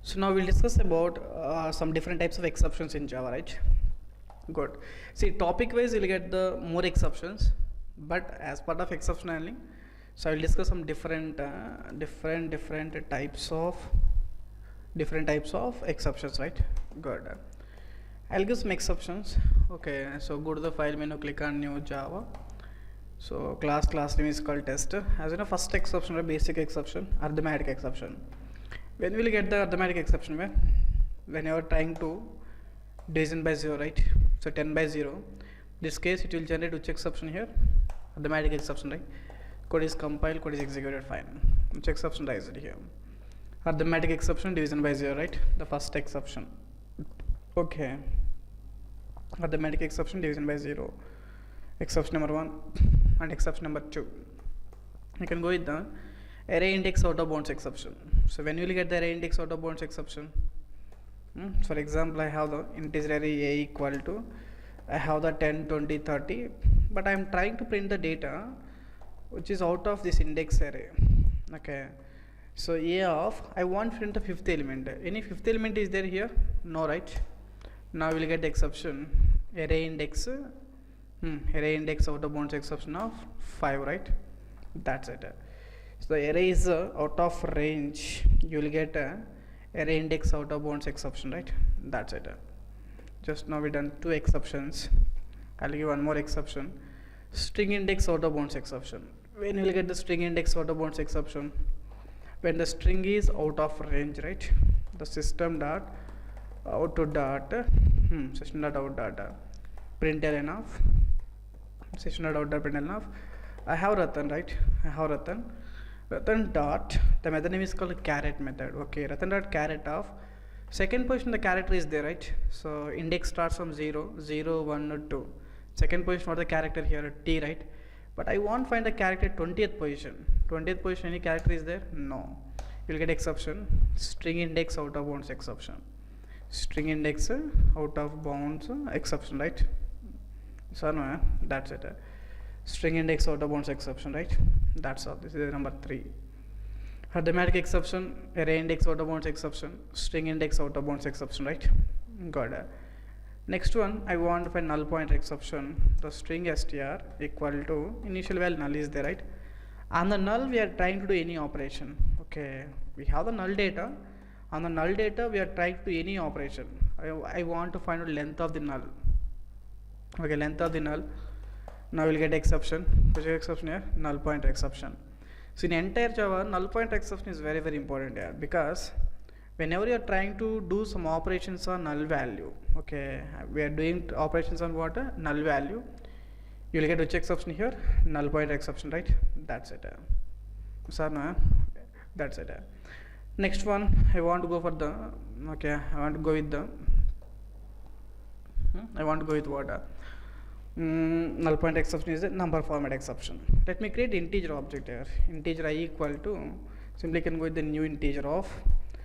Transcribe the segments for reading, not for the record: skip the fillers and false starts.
So now we'll discuss about some different types of exceptions in Java, right? Good. See, topic wise you'll get the more exceptions, but as part of exception handling, so I will discuss some different types of exceptions, right? Good. I'll give some exceptions. Okay, so go to the file menu, click on new Java. So class name is called tester. As you know, first exception, a basic exception, arithmetic exception. When will you get the arithmetic exception? When you are trying to division by 0, right? So 10 by 0. This case it will generate which exception here? Arithmetic exception, right? Code is compiled, code is executed, fine. Which exception is it here? Arithmetic exception, division by 0, right? The first exception. Okay. Arithmetic exception, division by 0. Exception number 1 and exception number 2. You can go with the array index out of bounds exception. So when you will get the array index out of bounds exception, for example, I have the integer array a equal to, I have the 10, 20, 30, but I am trying to print the data which is out of this index array. Okay, so a of, I want to print the fifth element. Any fifth element is there here? No, right? Now we will get the exception array index out of bounds exception of 5, right? That's it. So the array is out of range, you will get a array index out of bounds exception, right? That's it. Just now we done 2 exceptions. I'll give one more exception, string index out of bounds exception. When you will get the string index out of bounds exception? When the string is out of range, right? The system dot out dot system dot out dot println of system dot out dot println of I have Ratan, right? I have Ratan dot, the method name is called caret method. Okay, Ratan dot caret of second position the character is there, right? So index starts from 0, 0, 1, 2. Second position for the character here T, right? But I want to find the character 20th position. 20th position, any character is there? No. You'll get exception string index out of bounds exception. String index out of bounds exception, right? So no, that's it. String index out of bounds exception, right? That's all. This is number 3. Arithmetic exception, array index out of bounds exception, string index out of bounds exception, right? Got it. Next one, I want to find null pointer exception. The string str equal to initial value null is there, right? On the null we are trying to do any operation. Okay, we have the null data. On the null data we are trying to do any operation. I want to find out length of the null. Okay, length of the null. Now we'll get exception. Which exception here? Null pointer exception. So in entire Java, null pointer exception is very important here, because whenever you are trying to do some operations on null value, okay, we are doing operations on what? Null value. You will get which exception here? Null pointer exception, right? That's it. So no, that's it. Next one, I want to go for the, okay, I want to go with what? Null pointer exception is a number format exception. Let me create integer object here. Integer I equal to, simply can go with the new integer of.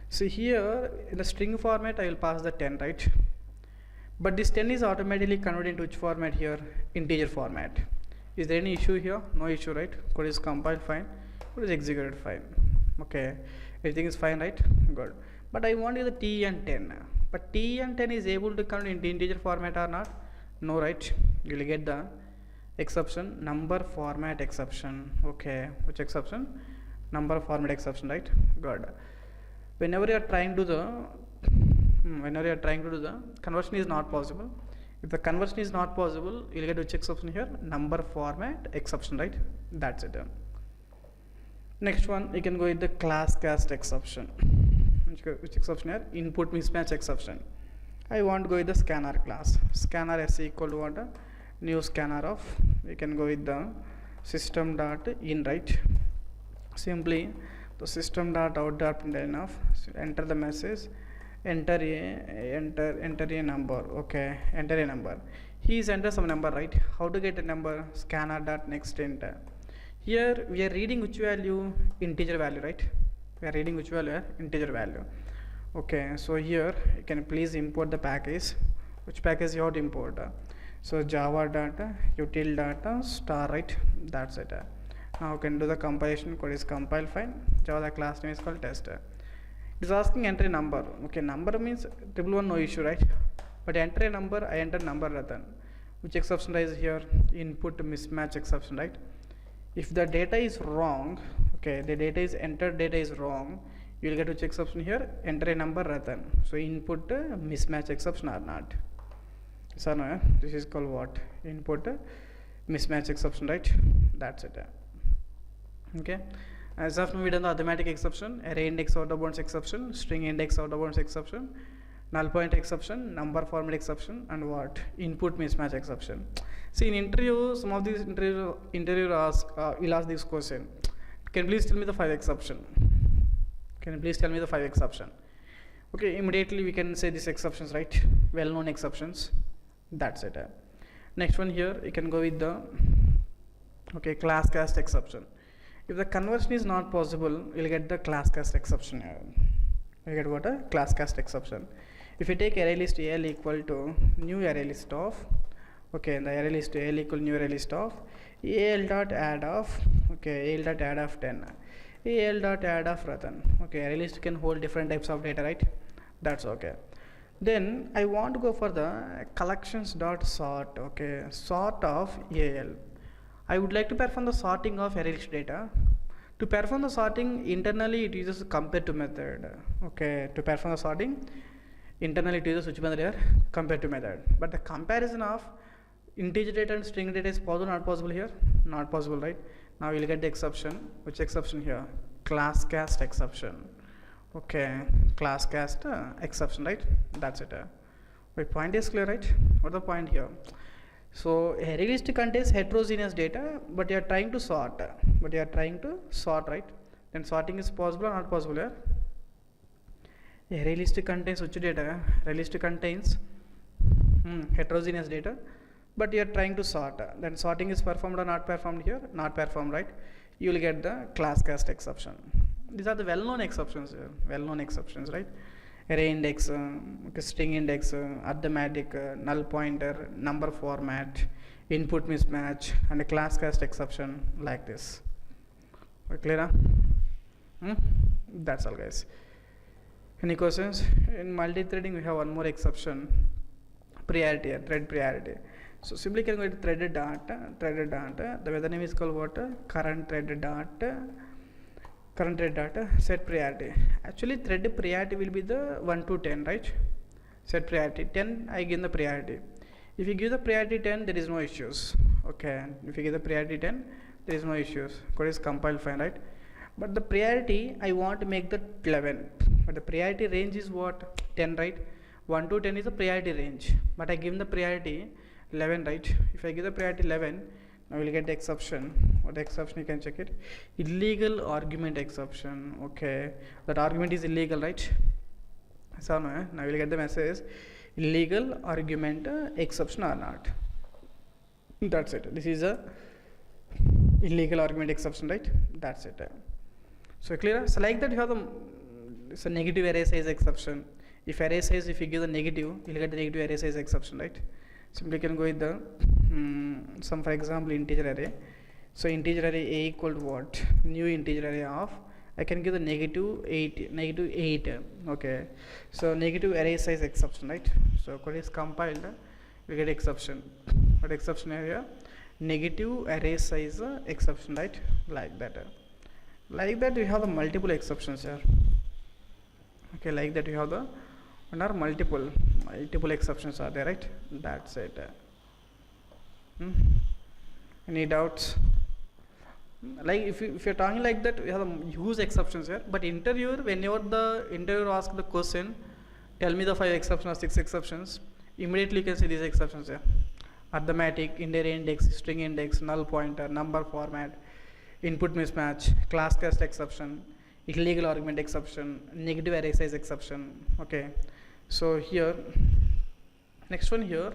So here in the string format I will pass the 10, right? But this 10 is automatically converted into which format here? Integer format. Is there any issue here? No issue, right? Code is compiled, fine. Code is executed, fine. Okay, everything is fine, right? Good. But I want the t and 10. But t and 10 is able to convert into integer format or not? No, right? You will get the exception number format exception. Okay, which exception? Number format exception, right? Good. Whenever you are trying to do the conversion is not possible. If the conversion is not possible, you will get which exception here? Number format exception, right? That's it. Next one, you can go with the class cast exception. Which exception here? Input mismatch exception. I want to go with the scanner class. Scanner s equal to what? New scanner of, we can go with the system dot in, right? Simply the system dot out dot println of, enter the message, enter a number. Okay, enter a number. He is enter some number, right? How to get a number? Scanner dot next enter. Here we are reading which value? Integer value, right? We are reading which value? Integer value. Okay, so here you can please import the package. Which package you have to import? So java data util data star, right? That's it. Now you can do the compilation. Code is compiled, fine. Java class name is called tester. It is asking enter a number. Okay, number means 111 no issue, right? But enter a number, I enter number Ratan. Which exception is here? Input mismatch exception, right? If the data is wrong, okay, the data is entered data is wrong, you will get which exception here? Enter a number Ratan. So input mismatch exception or not. So no, this is called what? Input mismatch exception, right? That's it. Okay. As of now we done the arithmetic exception, array index out of bounds exception, string index out of bounds exception, null point exception, number format exception, and what? Input mismatch exception. See, in interview, some of these interviewer will ask this question. Can you please tell me the 5 exception? Can you please tell me the 5 exception? Okay, immediately we can say these exceptions, right? Well known exceptions. That's it. Next one here, you can go with the class cast exception. If the conversion is not possible, you'll get the class cast exception here. You get what? A class cast exception. If you take array list al equal to new array list of, okay, the array list al equal new array list of al dot add of, okay, al dot add of 10, al dot add of Ratan. Okay, array list can hold different types of data, right? That's okay. Then I want to go for the collections dot sort. Okay, sort of al. I would like to perform the sorting of array list data. To perform the sorting internally, it uses compare to method. Okay, to perform the sorting internally, it uses which method here? Compare to method. But the comparison of integer data and string data is possible, not possible here? Not possible, right? Now we'll get the exception. Which exception here? Class cast exception. Okay, class cast exception, right? That's it. Wait, point is clear, right? What's the point here? So array list contains heterogeneous data, but you are trying to sort. Right? Then sorting is possible or not possible here? Array list contains which data? Array list contains heterogeneous data, but you are trying to sort. Then sorting is performed or not performed here? Not performed, right? You will get the class cast exception. These are the well-known exceptions here. Well-known exceptions, right? Array index, string index, arithmetic, null pointer, number format, input mismatch, and a class cast exception like this. Clear? That's all, guys. Any questions? In multi-threading, we have one more exception. Priority, thread priority. So simply can go to threaded data. The method name is called what? Current thread data set priority. Actually thread priority will be the 1 to 10, right? Set priority 10, I give the priority. If you give the priority 10, there is no issues. Okay, if you give the priority 10, there is no issues. Code is compiled fine, right? But the priority I want to make the 11, but the priority range is what? 10, right? 1 to 10 is the priority range, but I give the priority 11, right? If I give the priority 11, now we will get the exception. What the exception, you can check it. Illegal argument exception. Okay, that argument is illegal, right? So now we will get the message illegal argument exception or not. That's it. This is a illegal argument exception, right? That's it. So clear? So like that you have the negative array size exception. If array size, if you give the negative, you will get the negative array size exception, right? Simply can go with the some, for example, integer array. So integer array a equal to what? New integer array of, I can give the negative 8. Okay, so negative array size exception, right? So code is compiled, we get exception. What exception area? Negative array size exception, right? Like that. Like that we have the multiple exceptions here. Okay, like that we have the multiple exceptions are there, right? That's it. Any doubts? Like if you're talking like that, we have huge exceptions here. But interviewer, whenever the interviewer asks the question, tell me the 5 exceptions or 6 exceptions, immediately you can see these exceptions here. Arithmetic, array index, string index, null pointer, number format, input mismatch, class cast exception, illegal argument exception, negative array size exception. Okay, so here next one here,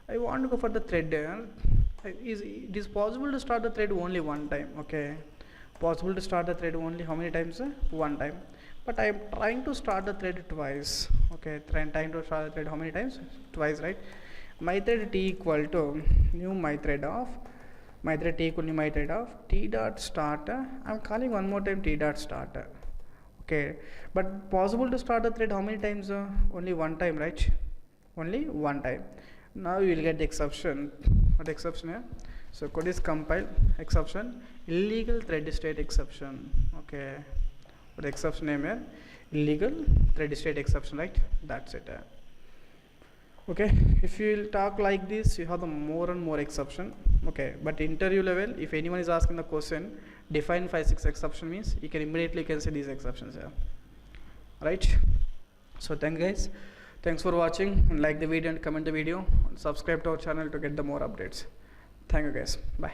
I want to go for the thread. It is possible to start the thread only one time. Okay, possible to start the thread only how many times? One time. But I am trying to start the thread twice. Okay, trying to start the thread how many times? Twice, right? My thread t equal to new my thread of t equal to new my thread of t dot start. I am calling one more time t dot start. Okay, but possible to start a thread how many times? Only one time, right? Only one time. Now you will get the exception. What exception here? So code is compiled, exception, illegal thread state exception. Okay, what exception name here? Illegal thread state exception, right? That's it. Okay, if you will talk like this, you have the more and more exception. Okay, but interview level, if anyone is asking the question, define 5-6 exception means you can immediately can see these exceptions here, right? So thank you guys, thanks for watching, and like the video and comment the video, and subscribe to our channel to get the more updates. Thank you guys, bye.